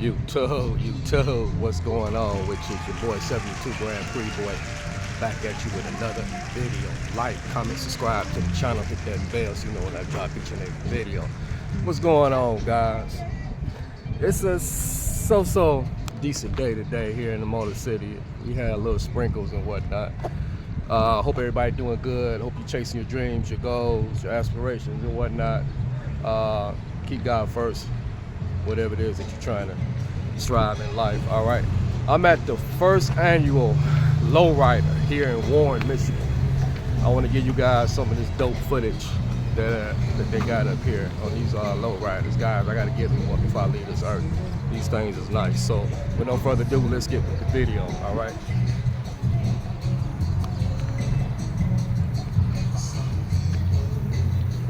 YouTube, what's going on? Which is your boy 72 Grand Prix Boy, back at you with another video. Like, comment, subscribe to the channel, hit that bell so you know when I drop each and every video. What's going on, guys? It's a so decent day today here in the Motor City. We had little sprinkles and whatnot. Hope everybody doing good. Hope you're chasing your dreams, your goals, your aspirations and whatnot. Keep God first, whatever it is that you're trying to strive in life. All right, I'm at the first annual lowrider here in Warren, Michigan. I want to give you guys some of this dope footage that they got up here on these lowriders. Guys, I got to get them one before I leave this earth. These things is nice. So with no further ado, let's get with the video. All right.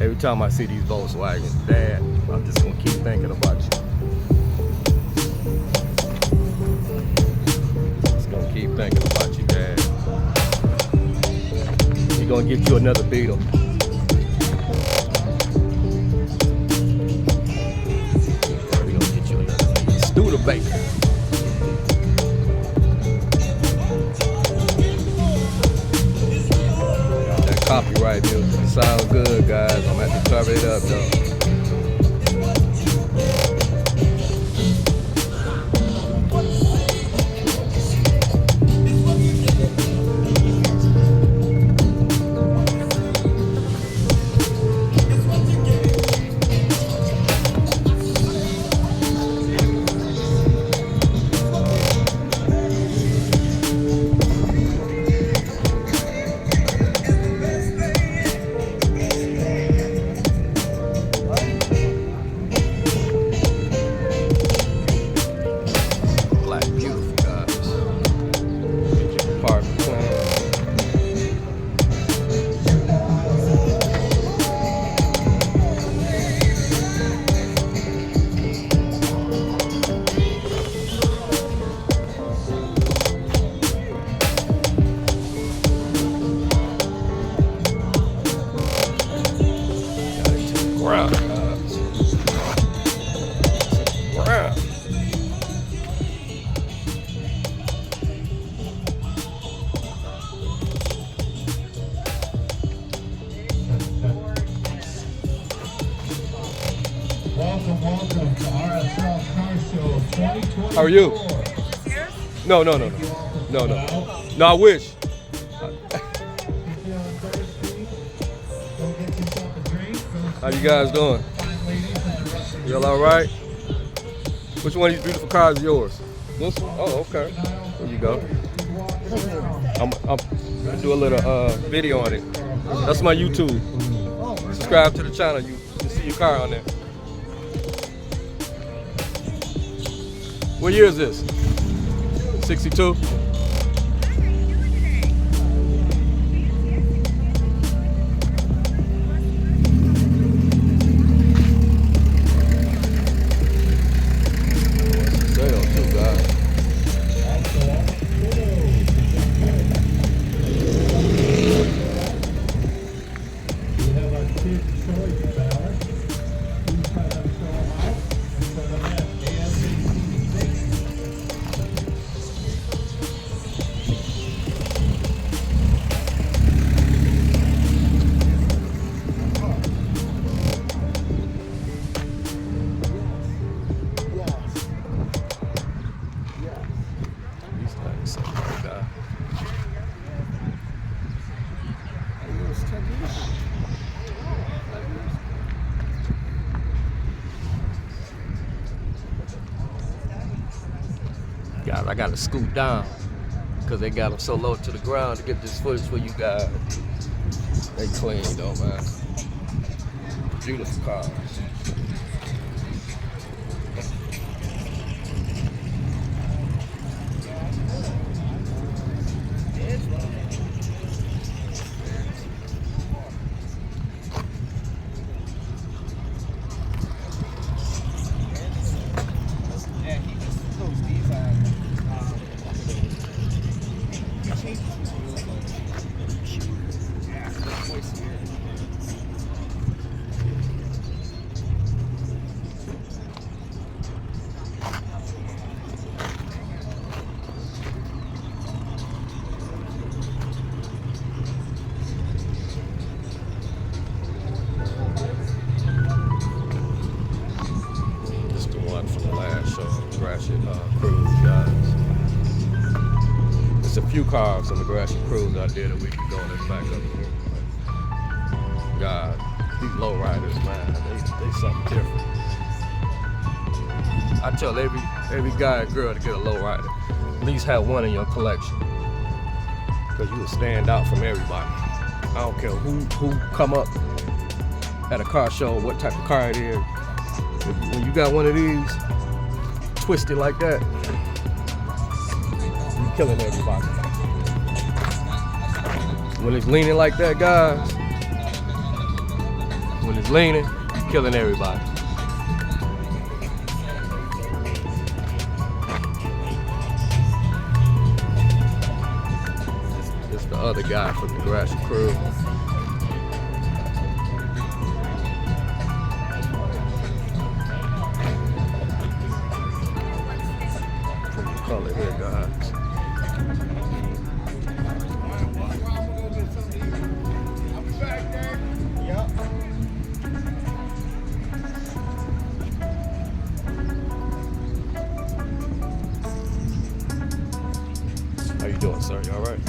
Every time I see these Volkswagens, Dad, I'm just gonna keep thinking about you. Just gonna keep thinking about you, Dad. We're gonna get you another Beetle. We're gonna get you another Beetle. Studebaker. Copyright music. Sounds good, guys. I'm gonna have to cover it up, though. Welcome to RSL Car Show 2024. How are you? No, I wish. How you guys doing? You all right? Which one of these beautiful cars is yours? This one? Oh, okay. There you go. I'm gonna do a little video on it. That's my YouTube. Subscribe to the channel. You can see your car on there. What year is this? 62? Sale too, guys. We have our kid choice ballot. Please try to fill them out and put them in ASAP. These things so good, guys. Guys, I gotta scoot down because they got them so low to the ground to get this footage for you guys. They clean though, man. Beautiful cars. started from the last show, Grassy Cruise, guys. It's a few cars on the Grassy Cruise I did a week ago. That's back up here. God, these lowriders, man, they something different. I tell every guy and girl to get a lowrider. At least have one in your collection, because you will stand out from everybody. I don't care who come up at a car show, what type of car it is. When you got one of these twisted like that, you're killing everybody. When it's leaning like that, guys, when it's leaning, you're killing everybody. It's the other guy from the Grassy Crew. Color here, guys. How you doing, sir? You all right?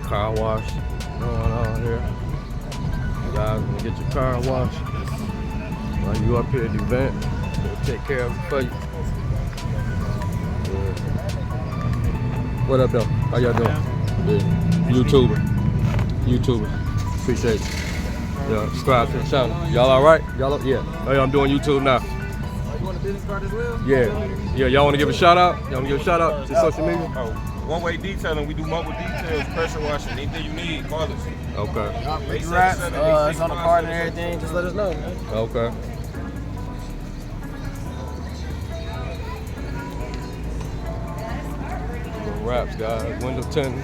Car wash going on here. You guys gonna get your car washed while you up here at the event. They'll take care of it for you. Yeah. What up, though? How y'all doing? Yeah. YouTuber. Appreciate it. Yeah, subscribe to the channel. Y'all all right? Y'all, yeah. Oh, yeah, I'm doing YouTube now. You want a business card as well? Yeah. Y'all want to give a shout out? Y'all want to give a shout out to social media? Oh, one-way detailing. We do mobile details, pressure washing, anything you need, call us. Okay. It's on the card and everything. Just let us know, man. Okay. Wraps, guys. Window tinting.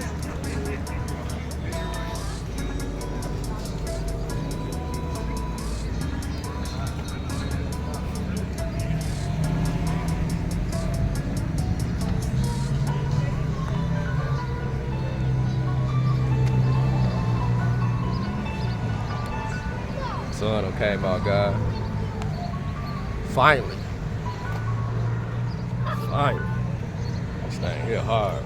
Sun came out, guys. Finally. This thing hit hard.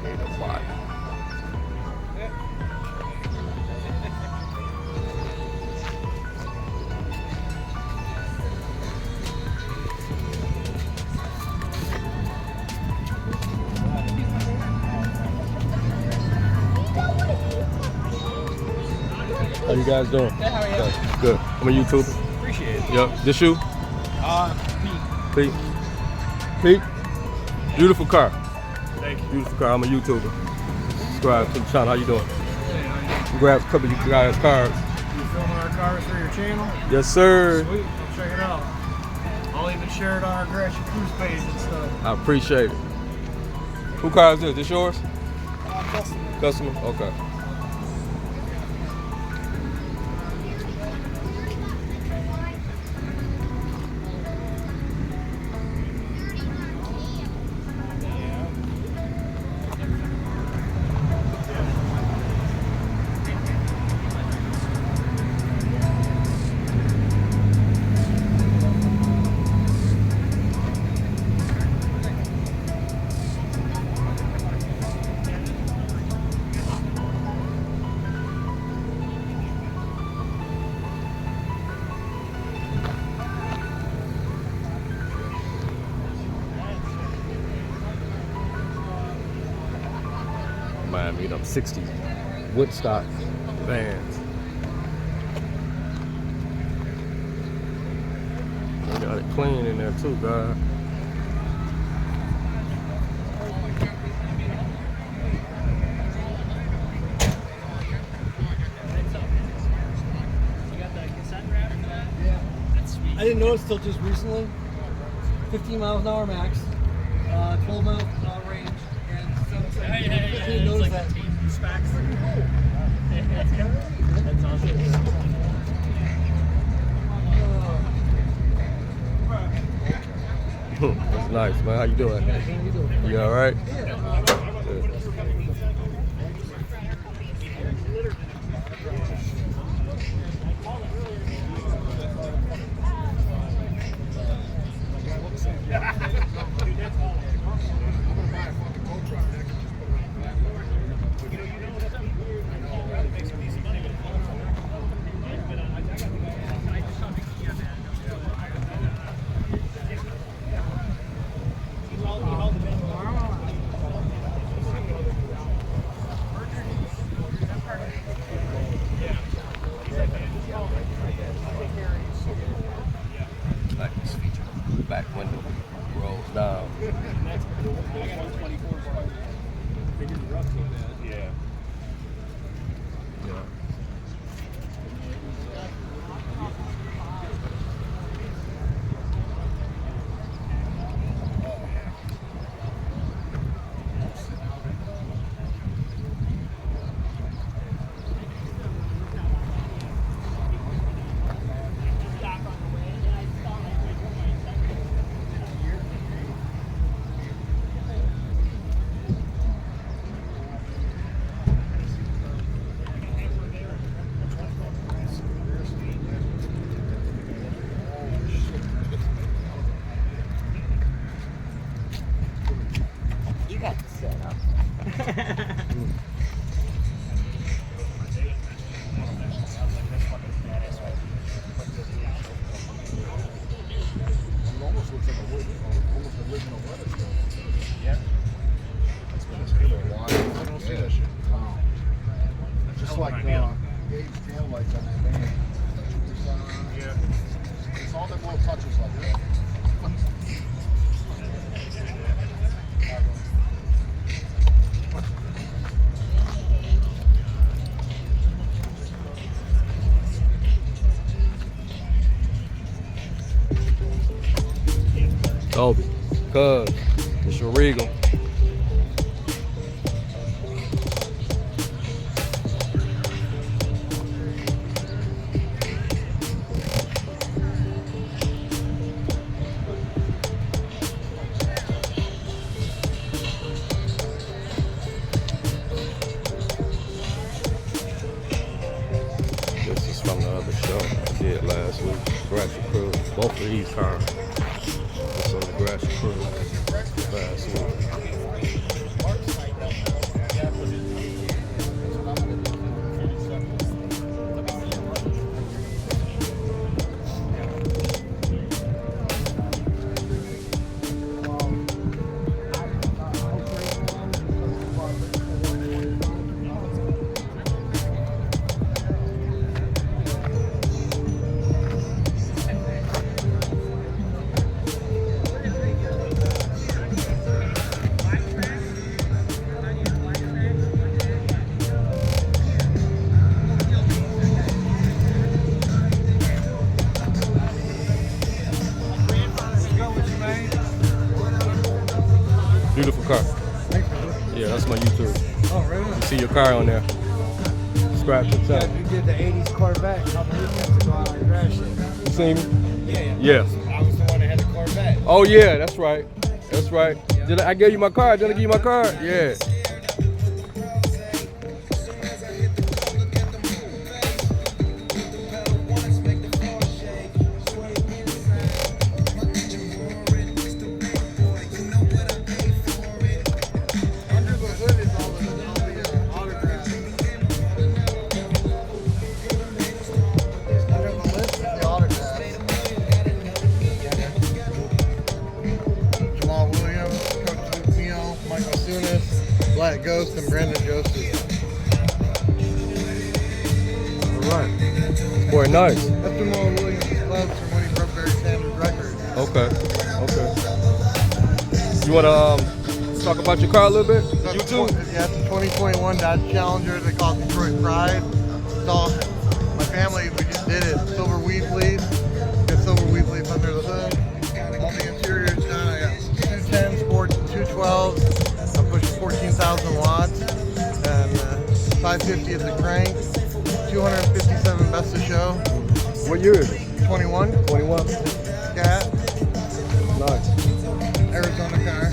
Creative body. How you guys doing? Hey, how are you? Good. I'm a YouTuber. Appreciate it. Yep. This you? Pete. Beautiful car. Thank you. Beautiful car. I'm a YouTuber. Subscribe to the channel. How you doing? Grab a couple of you guys' cars. You filming our cars for your channel? Yes, sir. Sweet. I'll check it out. I'll even share it on our Grassy Cruise page and stuff. I appreciate it. Who car is this? This yours? Customer. Customer? Okay. me them 60s Woodstock Vans. They got it clean in there too, guys. I didn't notice till just recently. 15 miles an hour max, 12 miles an hour range, and I didn't notice that. That's awesome. That's nice, man. How you doing? You all right? Good. Like this feature, back window rolls down. Yeah. Yeah. You got the setup. Just like Gabe's tail lights on that van. Yeah. It's all them little touches like that. Toby, cuz, it's your Regal. This is from the other show I did last week, Graphic Crew. Both of these cars. It's on the Graphic Crew last week. Beautiful car. Thanks, brother. Yeah, that's my YouTube. Oh, really? You see your car on there. Subscribe to the Yeah, channel. you did the 80s Corvette a couple weekends ago on the grass shit. You see me? Yeah. Yeah. I was the one that had the Corvette. Oh yeah, that's right. That's right. Did I gave you my card? Did I give you my card? Yeah. Under the hood is all the autographs. Under the list is the autographs. Jamal Williams, Coach Luke Neal, Michael Sunis. Boy, nice. That's Jamal Williams' gloves from when he broke Barry Sanders' record. Okay. You wanna talk about your car a little bit? YouTube? Yeah, it's a 2021 Dodge Challenger. They call it Detroit Pride. It's all, my family, we just did it. Silver weave leaf. Got silver weave leaf under the hood. All the interior is done. I got 210 sports and 212s. I'm pushing 14,000 watts. And 550 at the crank. 257 best of show. What year is it? 21. 21. Cat. Nice. Arizona car.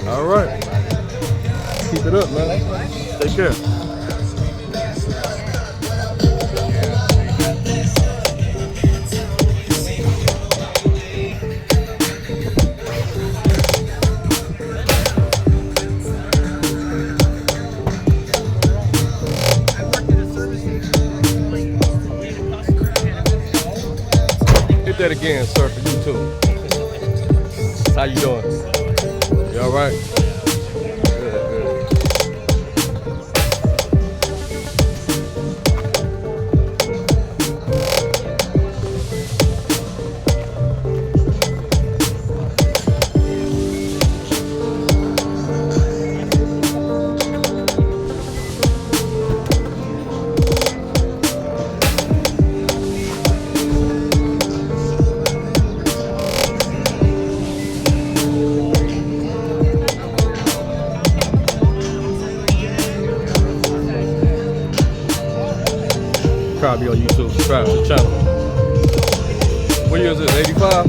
All right. Keep it up, man. Take care. Hit that again, sir, for YouTube. How you doing? You all right? Good. Probably on YouTube. Subscribe to the channel. What year is this? 85?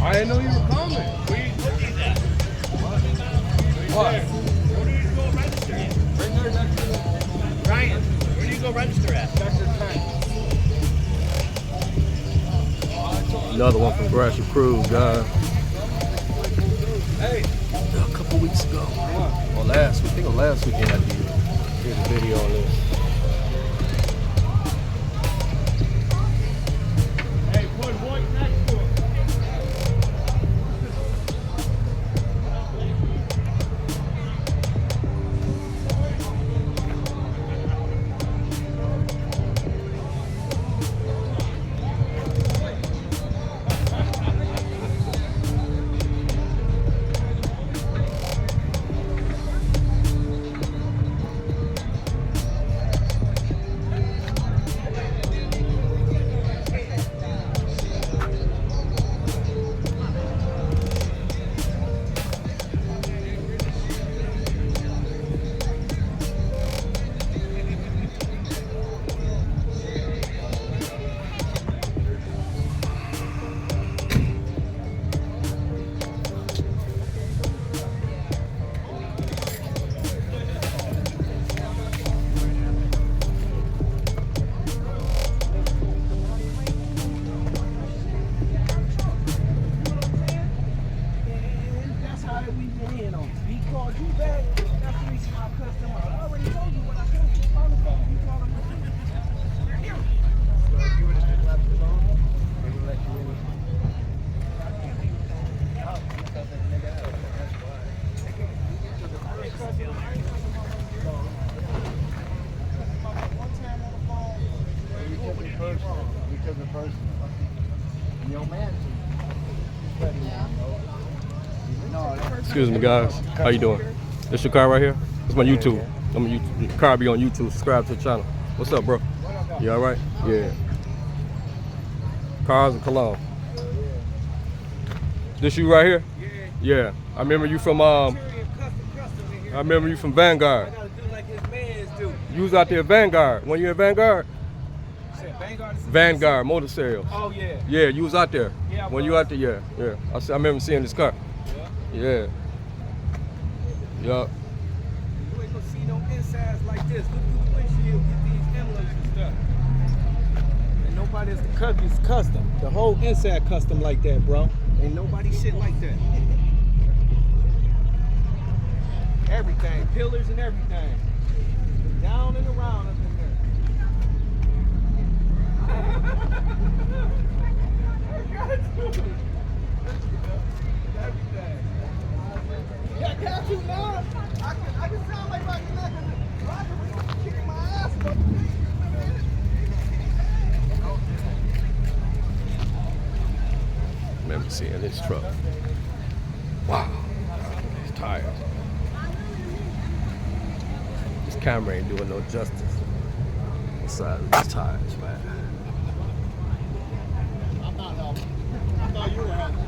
I didn't know you were coming. Where you looking at? What? Where do you go register at? Right there next to Ryan, where do you go register at? Another one from Gratiot Cruise, guys. Hey. A couple weeks ago. Or last week. I think it was last weekend I did a video on this. Hey, put white next to him. Excuse me, guys. How you doing? This your car right here? It's my YouTube. Your car be on YouTube. Subscribe to the channel. What's up, bro? You all right? Yeah. Cars in Cologne. This you right here? Yeah. I remember you from Vanguard. You was out there at Vanguard. When you in Vanguard? Vanguard Motor Sales. Oh yeah. Yeah, you was out there. Yeah, when you out there, yeah. I remember seeing this car. Yeah. Yup. see no insides like this. Look through the windshield, get these emblems and stuff. And nobody has the cubby's custom. The whole inside custom like that, bro. Ain't nobody shit like that. Everything, pillars and everything. Down and around up in there. Everything. Yeah, got you, man. I can sound like my neck. Kicking my ass. Remember seeing this truck. Wow. These tires. This camera ain't doing no justice. Inside of these tires, man. I'm not helping. I thought you were helping.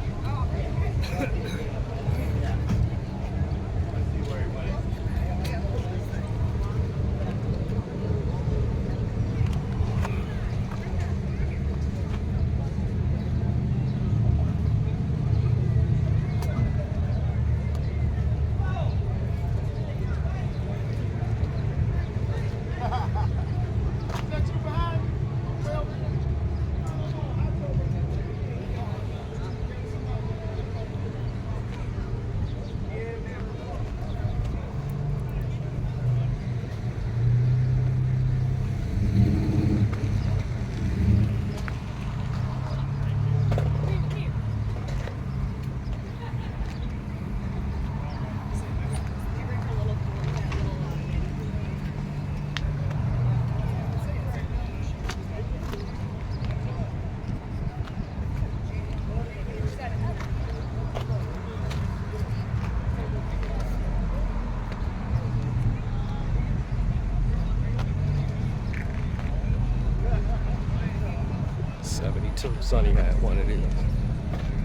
72. Sonny had one of these.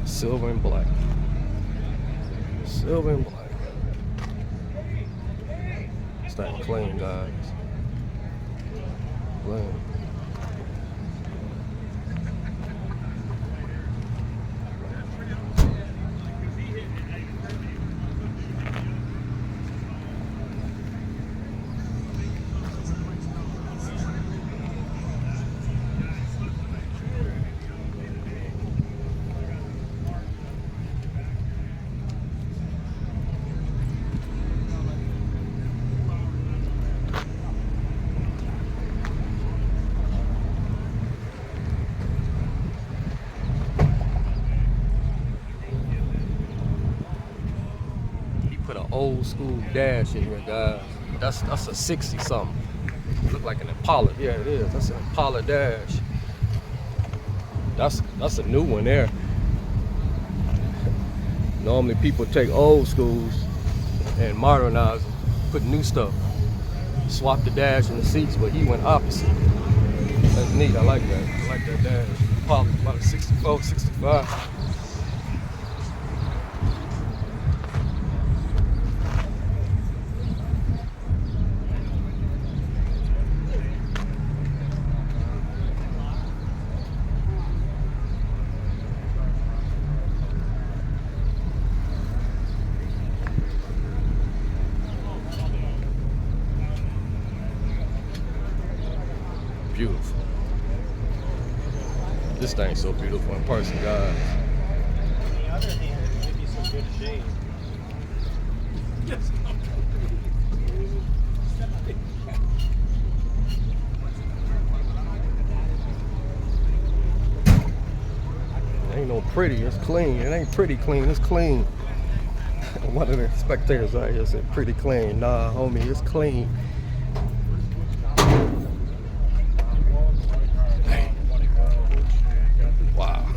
Silver and black. Silver and black. It's not clean, guys. Clean. Put an old school dash in here, guys. That's a 60 something. Look like an Impala. Yeah, it is. That's an Impala dash. That's a new one there. Normally people take old schools and modernize them, put new stuff, swap the dash and the seats, but he went opposite. That's neat. I like that. I like that dash. Impala, about a 64, 65. Beautiful. This thing's so beautiful in person, guys. On the other hand, it gives you some good shade. Yes. It ain't no pretty, it's clean. It ain't pretty clean, it's clean. One of the spectators out here said pretty clean. Nah, homie, it's clean. Wow.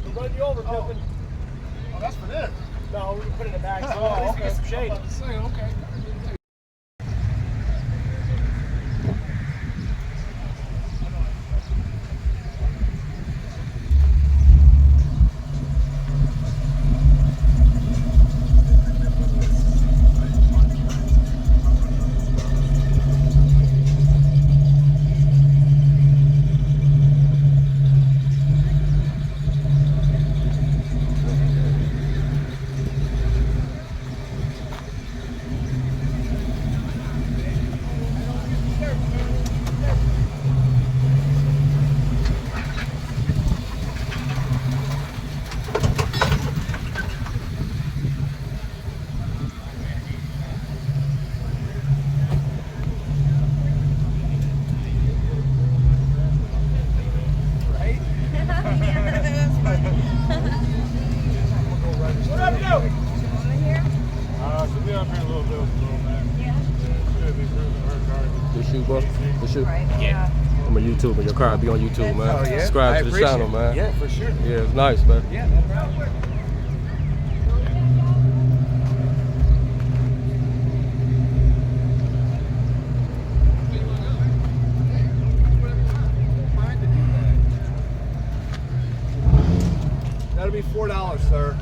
We'll run you over, Pippin. Oh, that's for this. No, we can put it in the bag. So Oh, at least we get some okay. shade. I was about to say, okay. you, bro? For sure. Yeah. I'm on YouTube, and your car will be on YouTube, man. Oh, yeah? Subscribe I to the appreciate channel, it. man. Yeah, for sure. Yeah, it's nice, man. Yeah, no problem. That'll be $4, sir.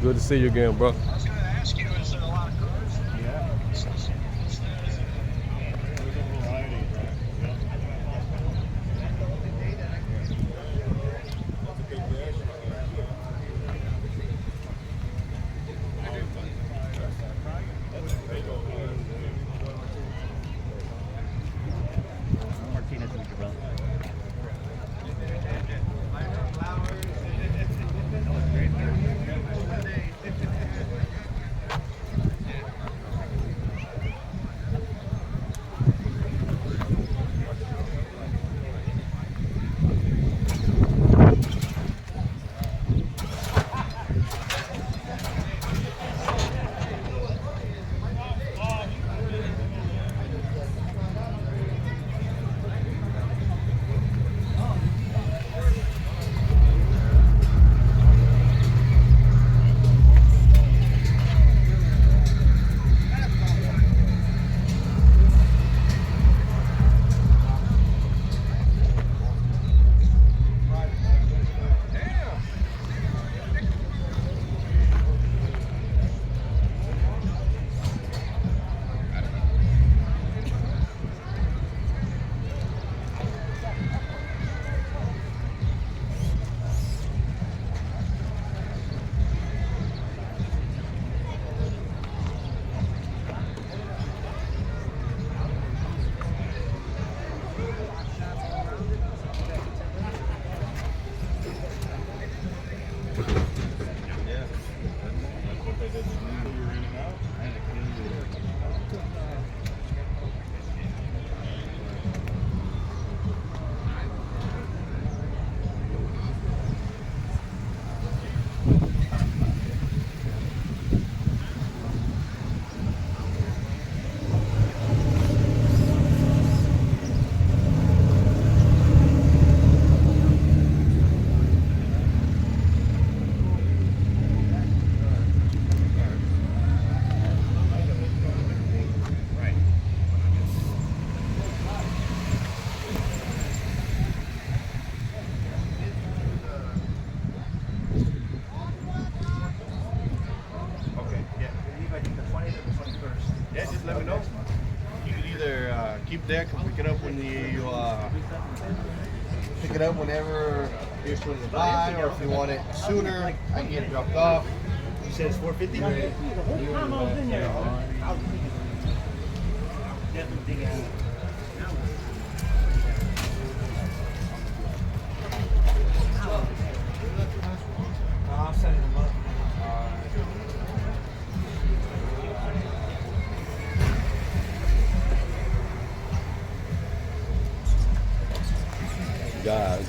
Good to see you again, bro. I was going to ask you, is there a lot of cars? Yeah. There's a variety, right? Martinez with your brother. Yeah, just let me know. You can either keep there, come pick it up when you pick it up whenever you're swinging by, or if you want it sooner, I can get it dropped off. You said it's $450. I'm setting them up. Guys,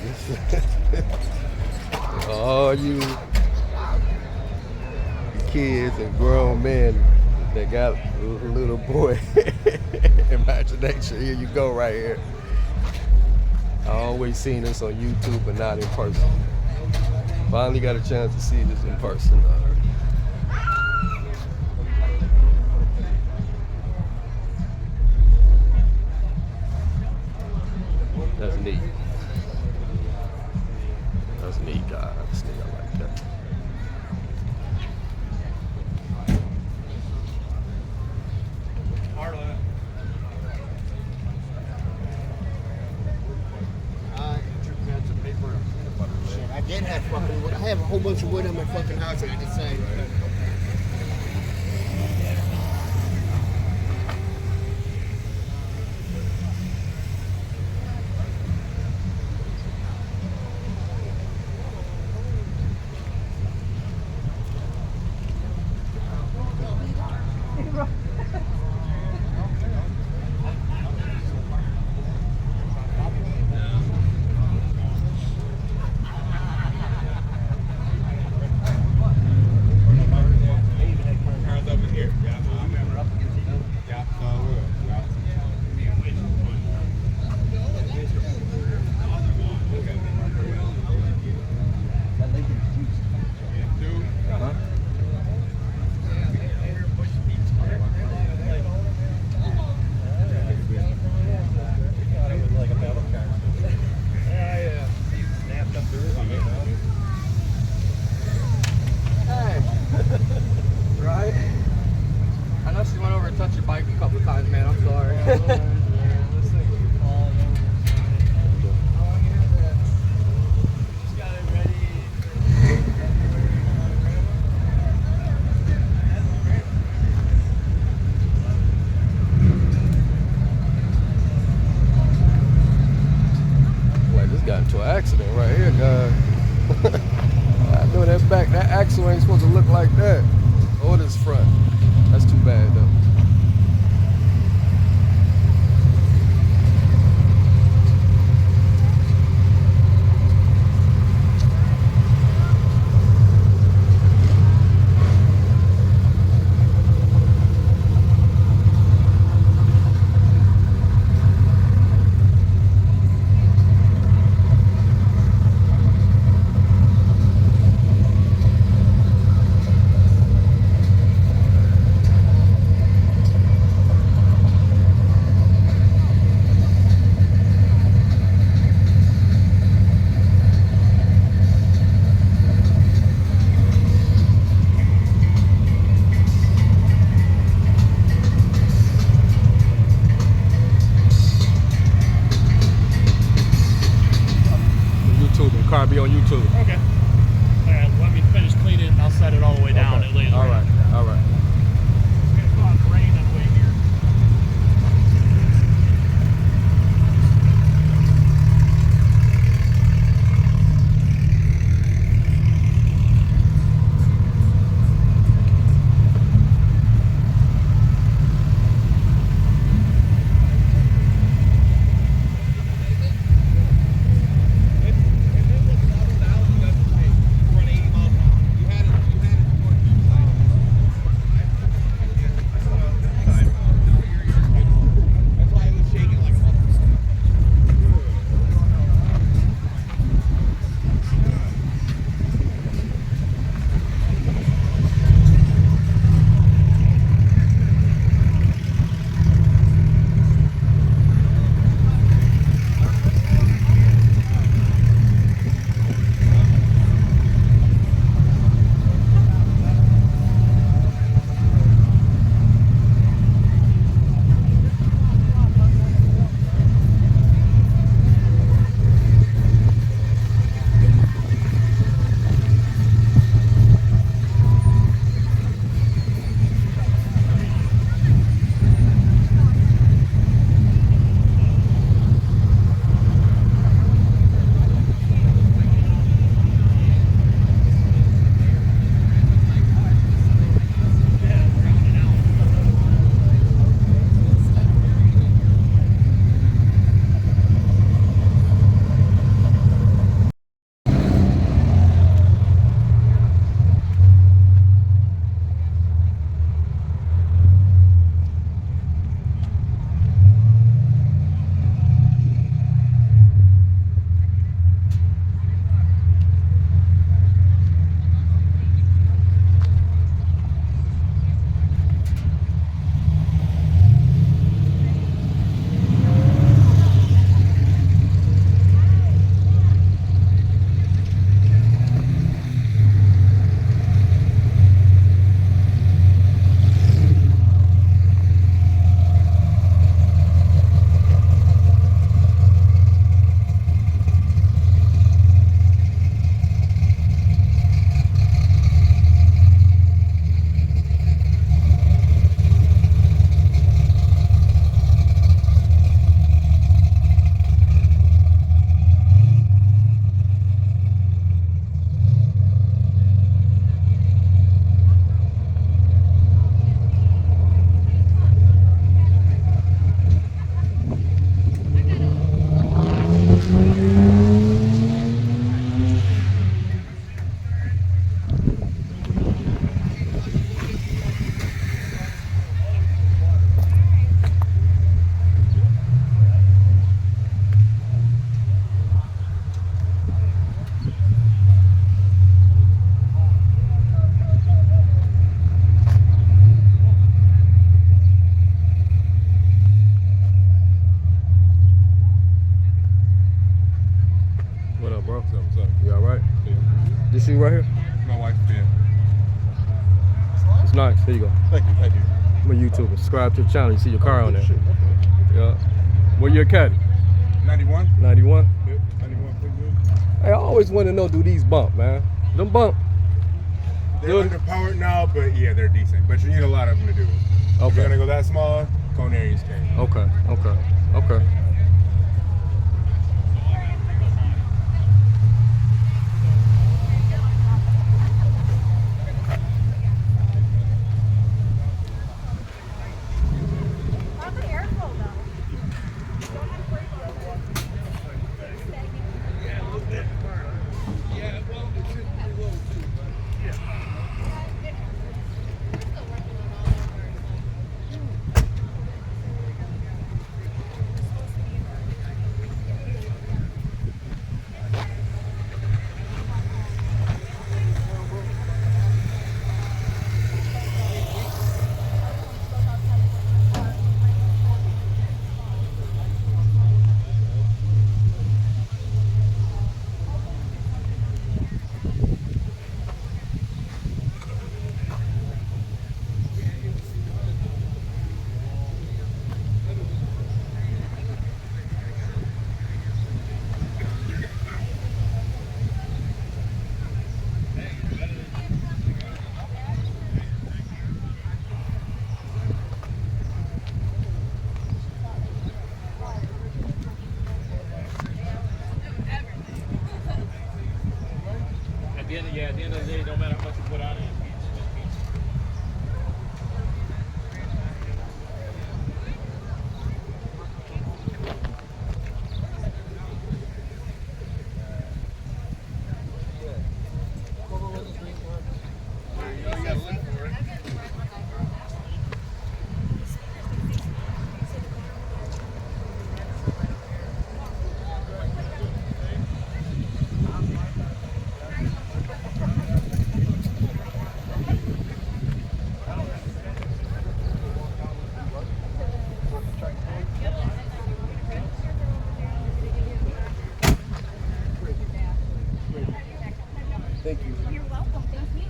all you kids and grown men that got a little boy imagination, here you go right here. I always seen this on YouTube, but not in person. Finally got a chance to see this in person. That's neat. That's neat, guys. That's neat. I like that. Shit, I did have fucking wood. I have a whole bunch of wood in my fucking house, I can say. Right? I know she went over and touched your bike a couple of times, man. I'm sorry. Boy, just got into an accident right here, guys. I know that axle ain't supposed to look like that. Or this front. That's too bad though. Car be on YouTube. Okay. All right, let me finish cleaning and I'll set it all the way down. Okay. It lays All right. All right. It's gonna cause rain on the way here. What's up? What's up? You all right? Yeah. This you right here? My wife, yeah. It's nice. Here you go. Thank you. Thank you. I'm a YouTuber. Subscribe to the channel. You see your car on there. Yeah. What year caddy? 91? 91? Yeah. 91. Pretty good. Hey, I always want to know, do these bump, man? Them bump? They're Good. underpowered now, but yeah, they're decent. But you need a lot of them to do it. If Okay. you're gonna go that small, Conarius can. Okay. Okay. Okay. At the end of the day, no matter how much you put on it. Thank you. You're welcome. Thank you.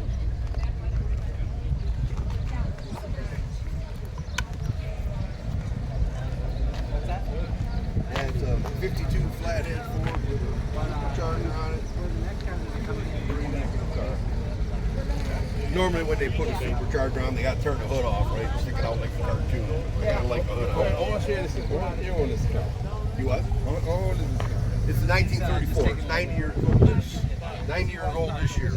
Yeah, it's a 52 flathead Ford with a charger on it. Normally when they put a supercharger on, they got to turn the hood off, right? Stick it out like a cartoon. Kind of like a hood on. I want to share this. What year on this car? You what? How old is this car? It's a 1934. It's 90 years old. 90 years old this year.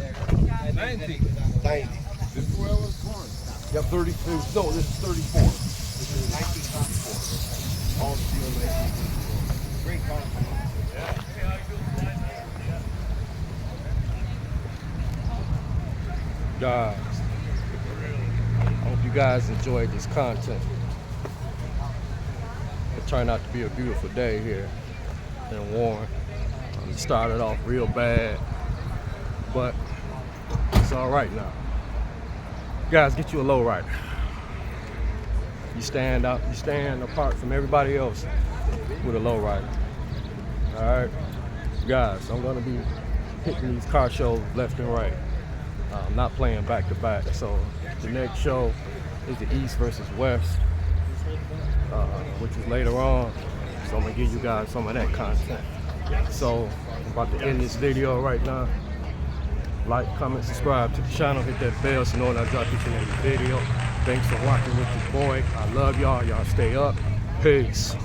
90. 90. This is where I was born. Yep, 30. No, this is 34. This is 1934. All steel 1934. Great car. Guys, I hope you guys enjoyed this content. It turned out to be a beautiful day here in Warren. It started off real bad, but it's all right now. Guys, get you a low rider. You stand apart from everybody else with a low rider. All right, guys, I'm gonna be hitting these car shows left and right. I'm not playing back to back, so the next show is the East versus West, which is later on. So I'm gonna give you guys some of that content. So I'm about to end this video right now. Like, comment, subscribe to the channel, hit that bell so you know when I drop each and every video. Thanks for watching with your boy. I love y'all. Y'all stay up. Peace.